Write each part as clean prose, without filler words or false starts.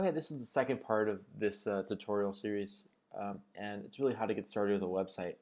Okay, this is the second part of this tutorial series, and it's really how to get started with a website.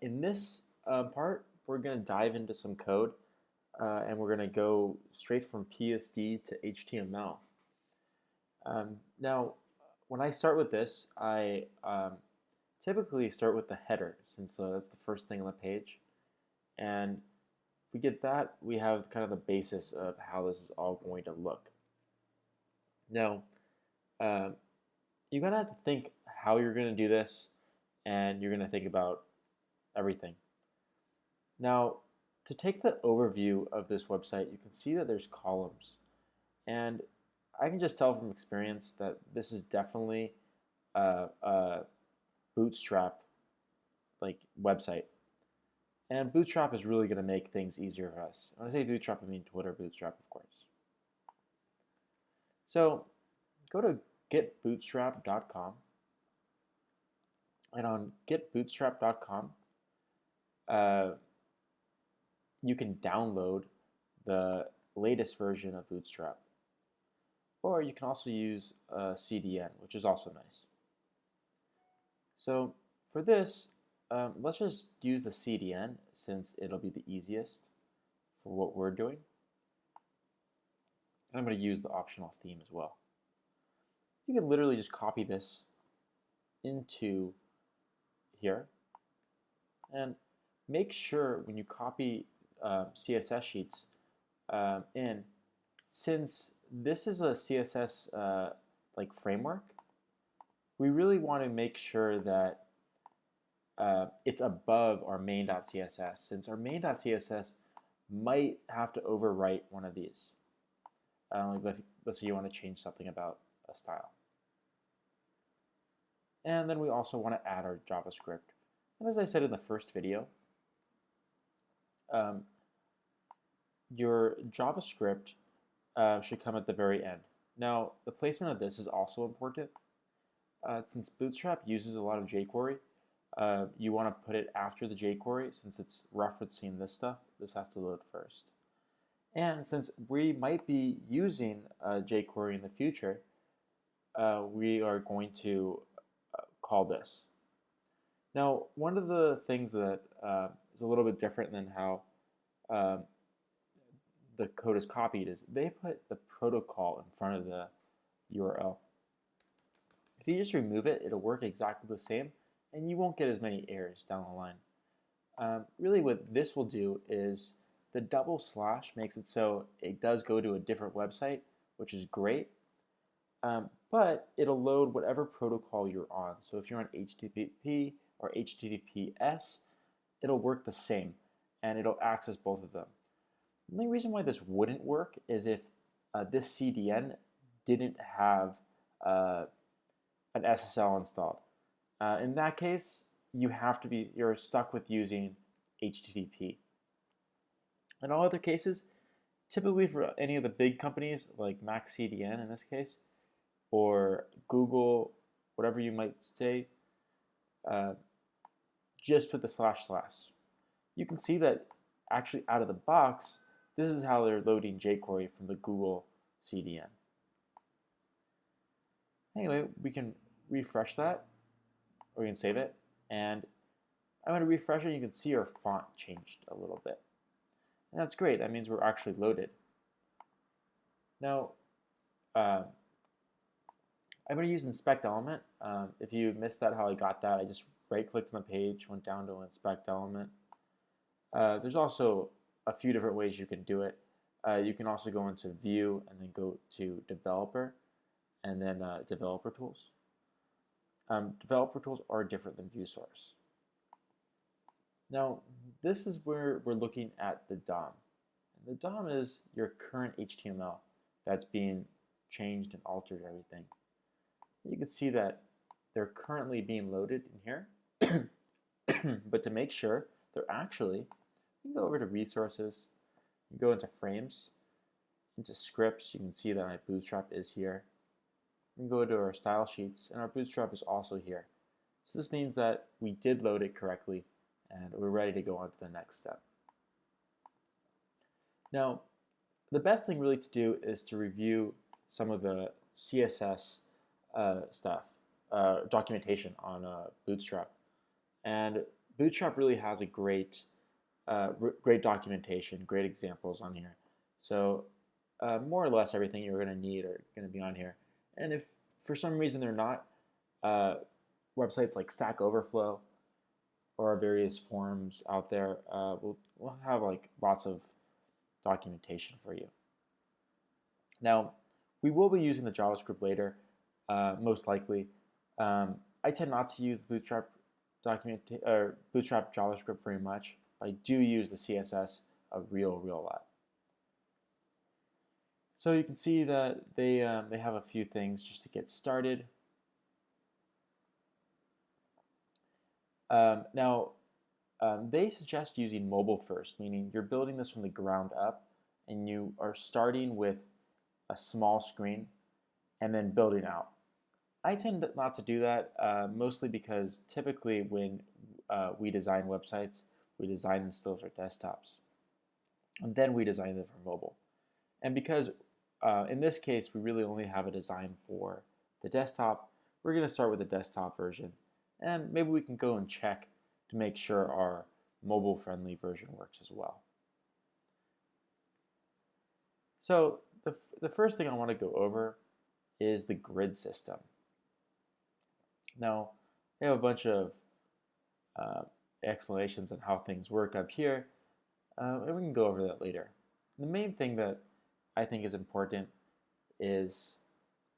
In this part, we're going to dive into some code, and we're going to go straight from PSD to HTML. Now, when I start with this, I typically start with the header, since that's the first thing on the page. And if we get that, we have kind of the basis of how this is all going to look. Now, you're going to have to think how you're going to do this, and you're going to think about everything. Now, to take the overview of this website, you can see that there's columns. And I can just tell from experience that this is definitely a Bootstrap website. And Bootstrap is really going to make things easier for us. When I say Bootstrap, I mean Twitter Bootstrap, of course. So go to getbootstrap.com, and on getbootstrap.com, you can download the latest version of Bootstrap. Or you can also use CDN, which is also nice. So for this, let's just use the CDN since it'll be the easiest for what we're doing. I'm going to use the optional theme as well. You can literally just copy this into here, and make sure when you copy CSS Sheets in, since this is a CSS framework, we really want to make sure that it's above our main.css, since our main.css might have to overwrite one of these. Let's say you want to change something about a style. And then we also want to add our JavaScript. And as I said in the first video, your JavaScript should come at the very end. Now, the placement of this is also important. Since Bootstrap uses a lot of JQuery, you want to put it after the JQuery since it's referencing this stuff. This has to load first. And since we might be using JQuery in the future, we are going to call this. Now, one of the things that is a little bit different than how the code is copied is they put the protocol in front of the URL. If you just remove it, it'll work exactly the same, and you won't get as many errors down the line. Really what this will do is the double slash makes it so it does go to a different website, which is great, but it'll load whatever protocol you're on. So if you're on HTTP or HTTPS, it'll work the same, and it'll access both of them. The only reason why this wouldn't work is if this CDN didn't have an SSL installed. In that case, you're stuck with using HTTP. In all other cases, typically for any of the big companies like MaxCDN in this case, or Google, whatever you might say, just put the // You can see that actually out of the box, this is how they're loading jQuery from the Google CDN. Anyway, we can refresh that, or we can save it, and I'm going to refresh it, and you can see our font changed a little bit. And that's great. That means we're actually loaded. Now, I'm going to use inspect element. If you missed that, how I got that, I just right-clicked on the page, went down to inspect element. There's also a few different ways you can do it. You can also go into view and then go to developer and then developer tools. Developer tools are different than view source. Now, this is where we're looking at the DOM. And the DOM is your current HTML that's being changed and altered everything. You can see that they're currently being loaded in here. But to make sure they're actually, you can go over to resources, you go into frames, into scripts. You can see that my Bootstrap is here. We can go to our style sheets, and our Bootstrap is also here. So this means that we did load it correctly, and we're ready to go on to the next step. Now, the best thing really to do is to review some of the CSS stuff, documentation on Bootstrap. And Bootstrap really has a great documentation, great examples on here. So more or less everything you're going to need are going to be on here. And if for some reason they're not, websites like Stack Overflow or various forums out there we'll have like lots of documentation for you. Now, we will be using the JavaScript later, most likely. I tend not to use the Bootstrap JavaScript very much, but I do use the CSS a real lot. So you can see that they have a few things just to get started. They suggest using mobile first, meaning you're building this from the ground up and you are starting with a small screen and then building out. I tend not to do that, mostly because typically when we design websites, we design them still for desktops. And then we design them for mobile. And because in this case, we really only have a design for the desktop, we're going to start with the desktop version. And maybe we can go and check to make sure our mobile-friendly version works as well. So the first thing I want to go over is the grid system. Now, I have a bunch of explanations on how things work up here, and we can go over that later. The main thing that I think is important is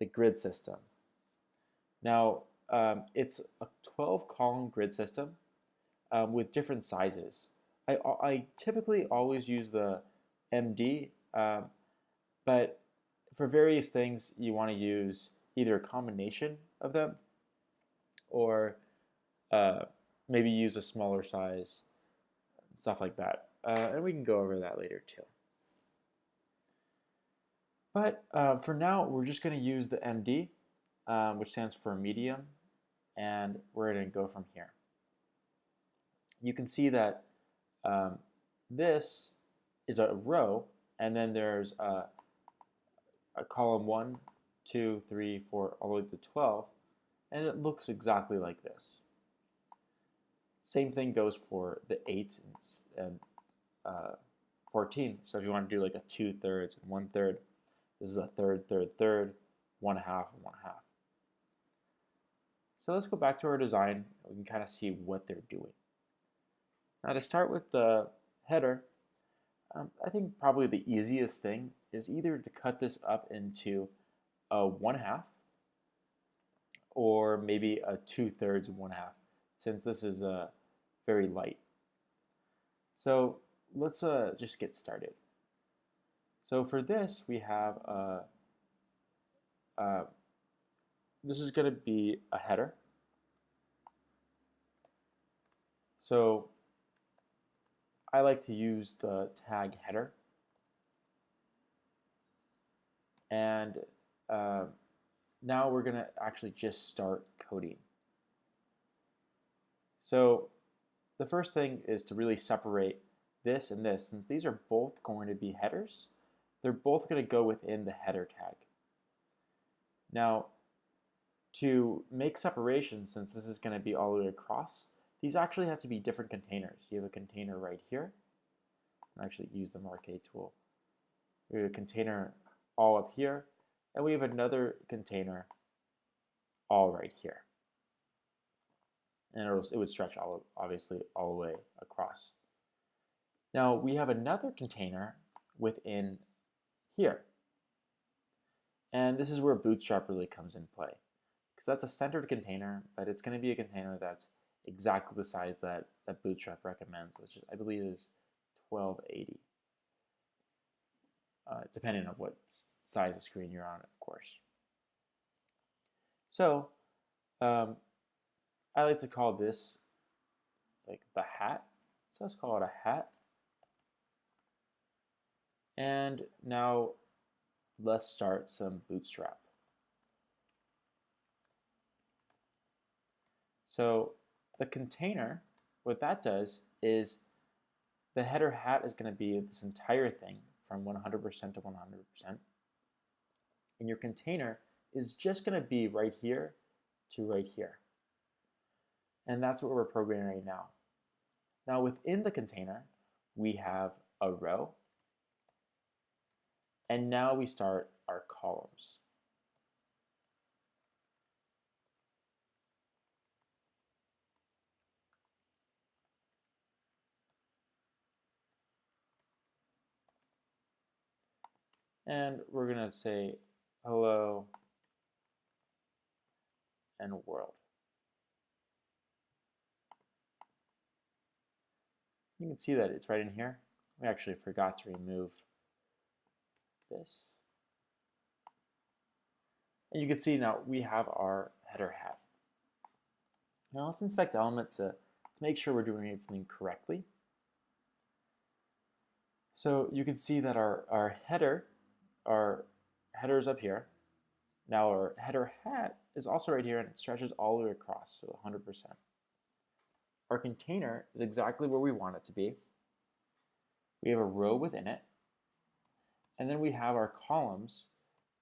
the grid system. Now, it's a 12-column grid system with different sizes. I typically always use the MD, but for various things, you want to use either a combination of them or maybe use a smaller size, stuff like that. And we can go over that later too. But for now, we're just going to use the MD, which stands for medium, and we're going to go from here. You can see that this is a row, and then there's a column 1, 2, 3, 4, all the way to 12, and it looks exactly like this. Same thing goes for the 8 and 14. So if you want to do like a 2/3 and 1/3, this is a third, 1/2, and 1/2. So let's go back to our design. We can kind of see what they're doing. Now to start with the header, I think probably the easiest thing is either to cut this up into a 1/2 or maybe a 2/3 and 1/2, since this is very light. So let's just get started. So for this, we have this is going to be a header. So I like to use the tag header. And now we're going to actually just start coding. So the first thing is to really separate this and this. Since these are both going to be headers, they're both going to go within the header tag. Now, to make separation, since this is going to be all the way across, these actually have to be different containers. You have a container right here. I'll actually use the Marquee tool. We have a container all up here, and we have another container all right here. And it would stretch obviously all the way across. Now we have another container within here. And this is where Bootstrap really comes in play, because that's a centered container, but it's going to be a container that's exactly the size that Bootstrap recommends, which I believe is 1280, depending on what size of screen you're on, of course. So I like to call this like the hat. So let's call it a hat. And now let's start some Bootstrap. So the container, what that does is the header hat is going to be this entire thing from 100% to 100%. And your container is just going to be right here to right here. And that's what we're programming right now. Now within the container, we have a row, and now we start our columns. And we're going to say hello and world. You can see that it's right in here. We actually forgot to remove this. And you can see now we have our header hat. Now let's inspect element to make sure we're doing everything correctly. So you can see that our header is up here. Now our header hat is also right here, and it stretches all the way across, so 100%. Our container is exactly where we want it to be. We have a row within it, and then we have our columns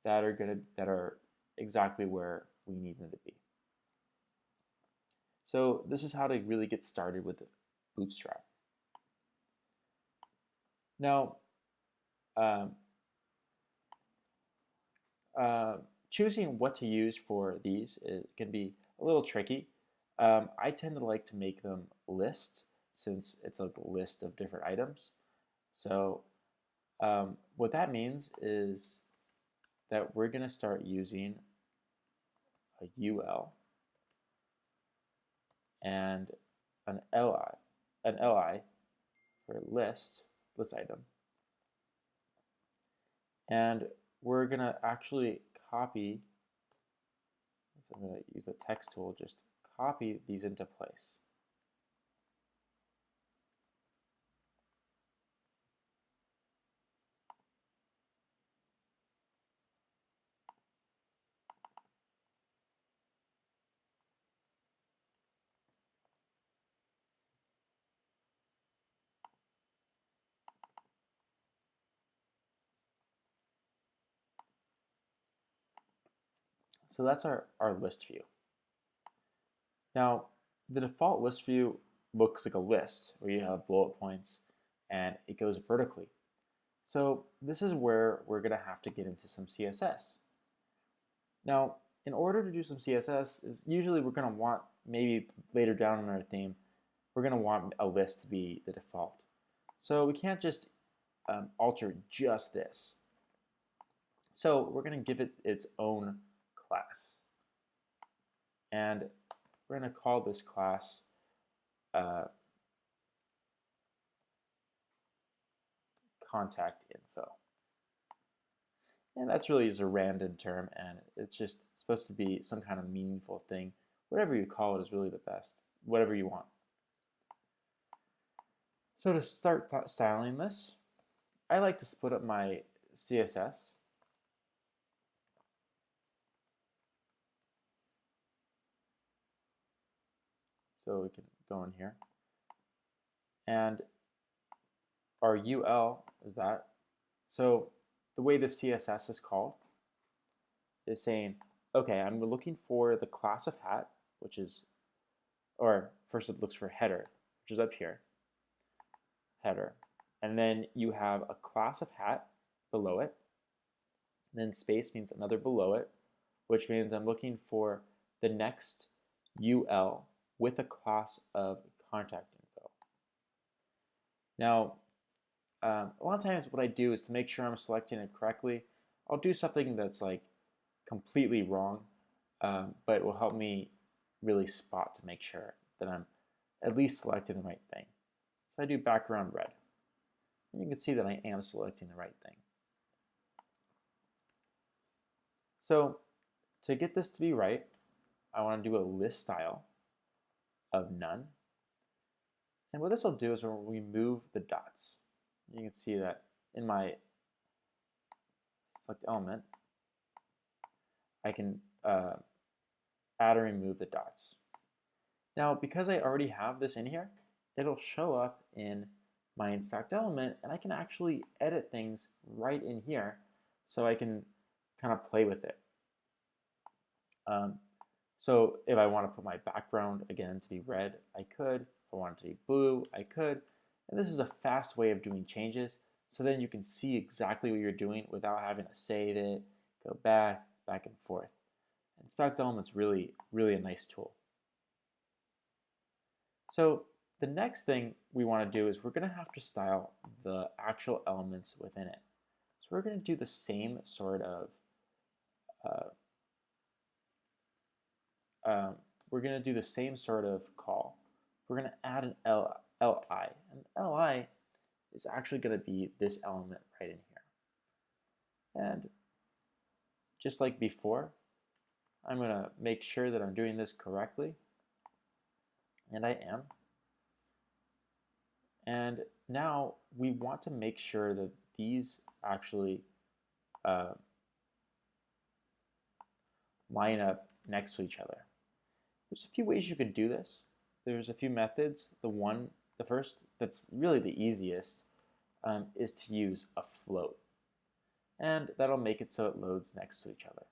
that are exactly where we need them to be. So this is how to really get started with Bootstrap. Now, choosing what to use for these can be a little tricky. I tend to like to make them list, since it's a list of different items. So what that means is that we're going to start using a UL and an LI for list item. And we're going to actually copy, so I'm going to use the text tool, just copy these into place. So that's our list view. Now, the default list view looks like a list where you have bullet points and it goes vertically. So this is where we're going to have to get into some CSS. Now, in order to do some CSS, is usually we're going to want, maybe later down in our theme, we're going to want a list to be the default. So we can't just alter just this. So we're going to give it its own class. And we're going to call this class contact info. And that's really just a random term, and it's just supposed to be some kind of meaningful thing. Whatever you call it is really the best, whatever you want. So to start styling this, I like to split up my CSS. So we can go in here. And our UL is that. So the way the CSS is called is saying, okay, I'm looking for the class of hat, which is, or first it looks for header, which is up here, header. And then you have a class of hat below it. And then space means another below it, which means I'm looking for the next UL with a class of contact info. Now, a lot of times what I do is to make sure I'm selecting it correctly, I'll do something that's like completely wrong, but it will help me really spot to make sure that I'm at least selecting the right thing. So I do background red. And you can see that I am selecting the right thing. So to get this to be right, I want to do a list style of none. And what this will do is we'll remove the dots. You can see that in my select element, I can add or remove the dots. Now, because I already have this in here, it'll show up in my inspect element, and I can actually edit things right in here, so I can kind of play with it. So if I want to put my background again to be red, I could. If I want it to be blue, I could. And this is a fast way of doing changes. So then you can see exactly what you're doing without having to save it, go back and forth. Inspect Element's really a nice tool. So the next thing we want to do is we're going to have to style the actual elements within it. So we're going to do the same sort of call. We're going to add an li, and li is actually going to be this element right in here. And just like before, I'm going to make sure that I'm doing this correctly, and I am. And now we want to make sure that these actually line up next to each other. There's a few ways you can do this. There's a few methods. The first, that's really the easiest, is to use a float. And that'll make it so it loads next to each other.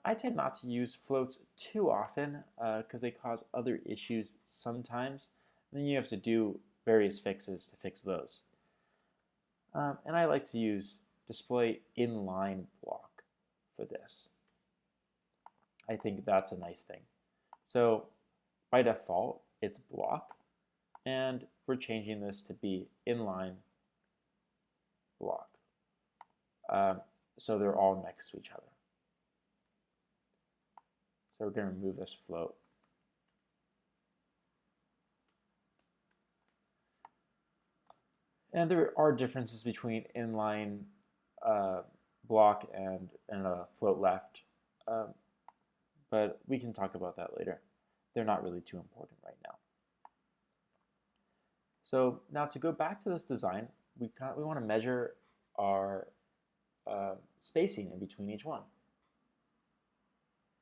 I tend not to use floats too often because they cause other issues sometimes. And then you have to do various fixes to fix those. And I like to use display inline block for this. I think that's a nice thing. So by default, it's block, and we're changing this to be inline block. So they're all next to each other. So we're going to remove this float. And there are differences between inline block and a float left, but we can talk about that later. They're not really too important right now. So now to go back to this design, we want to measure our spacing in between each one.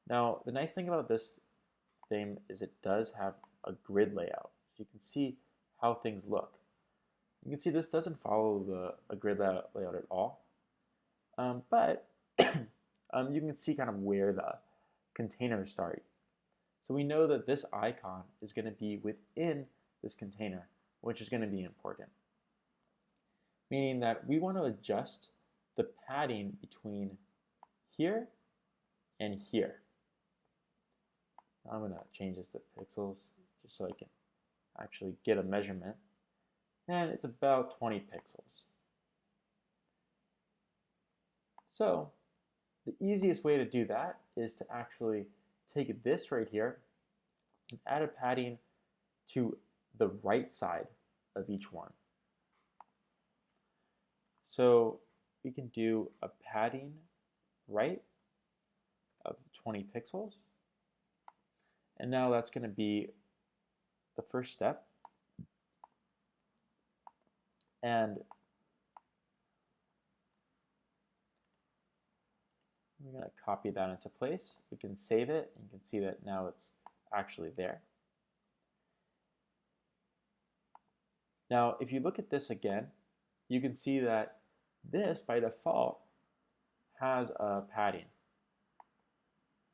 Now, the nice thing about this theme is it does have a grid layout. So you can see how things look. You can see this doesn't follow a grid layout at all, but you can see kind of where the containers start. So we know that this icon is going to be within this container, which is going to be important. Meaning that we want to adjust the padding between here and here. I'm going to change this to pixels just so I can actually get a measurement. And it's about 20 pixels. So the easiest way to do that is to actually take this right here and add a padding to the right side of each one. So we can do a padding right of 20 pixels. And now that's going to be the first step. And we're going to copy that into place. We can save it, and you can see that now it's actually there. Now, if you look at this again, you can see that this, by default, has a padding.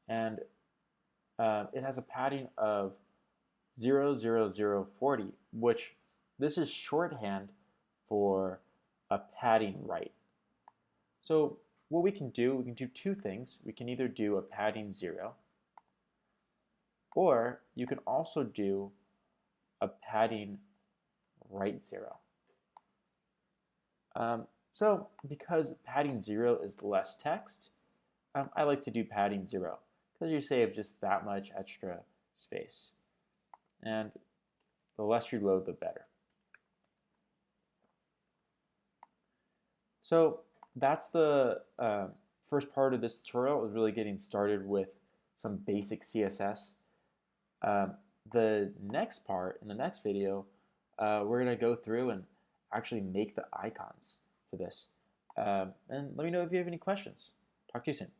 And it has a padding of 00040, which this is shorthand for a padding right. So what we can do two things. We can either do a padding 0, or you can also do a padding right 0. So because padding 0 is less text, I like to do padding 0 because you save just that much extra space. And the less you load, the better. So that's the first part of this tutorial, is really getting started with some basic CSS. The next part, in the next video, we're going to go through and actually make the icons for this. And let me know if you have any questions. Talk to you soon.